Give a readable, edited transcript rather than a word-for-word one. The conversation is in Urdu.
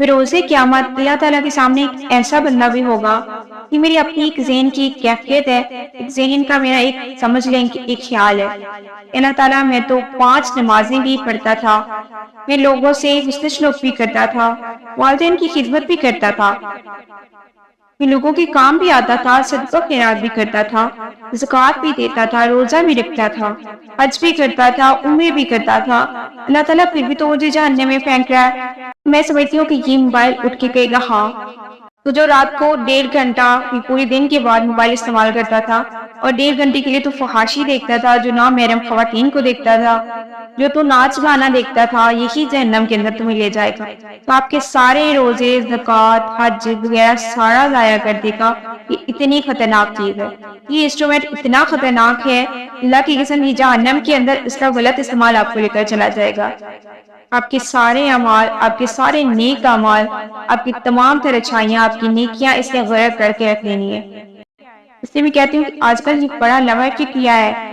روز قیامت اللہ تعالیٰ کے سامنے ایک ایسا بندہ بھی ہوگا کہ میری اپنی ایک ذہن کی ایک کیفیت ہے، ایک ذہن کا میرا ایک سمجھ لیں کہ ایک خیال ہے، اللہ تعالیٰ میں تو 5 نمازیں بھی پڑھتا تھا، میں لوگوں سے حسن سلوک بھی کرتا تھا، والدین کی خدمت بھی کرتا تھا، میں لوگوں کے کام بھی آتا تھا، صدقہ خیرات بھی کرتا تھا، زکوٰۃ بھی دیتا تھا، روزہ بھی رکھتا تھا، حج بھی کرتا تھا، عمرے بھی کرتا تھا، اللہ تعالیٰ پھر بھی تو مجھے جہنم میں پھینک رہا ہے۔ میں سمجھتی ہوں کہ یہ موبائل اٹھ کے کہے گا ہاں، تو جو رات کو 1.5 گھنٹہ پورے دن کے بعد موبائل استعمال کرتا تھا اور 1.5 گھنٹے کے لیے تو فحاشی دیکھتا تھا، جو نامحرم خواتین کو دیکھتا تھا، جو تو ناچ گانا دیکھتا تھا، یہی جہنم کے اندر تمہیں لے جائے گا۔ تو آپ کے سارے روزے، زکوٰۃ، حج وغیرہ سارا ضائع کر دے گا۔ یہ اتنی خطرناک چیز ہے، یہ انسٹرومنٹ اتنا خطرناک ہے، اللہ کی قسم یہ جہنم کے اندر اس کا غلط استعمال آپ کو لے کر چلا جائے گا۔ آپ کے سارے اعمال، آپ کے سارے نیک اعمال، آپ کی تمام تر اچھائیاں، آپ کی نیکیاں اس نے غرق کر کے رکھ لینی ہے۔ اس لیے میں کہتی ہوں کہ آج کل یہ بڑا لمحہ فکر کیا ہے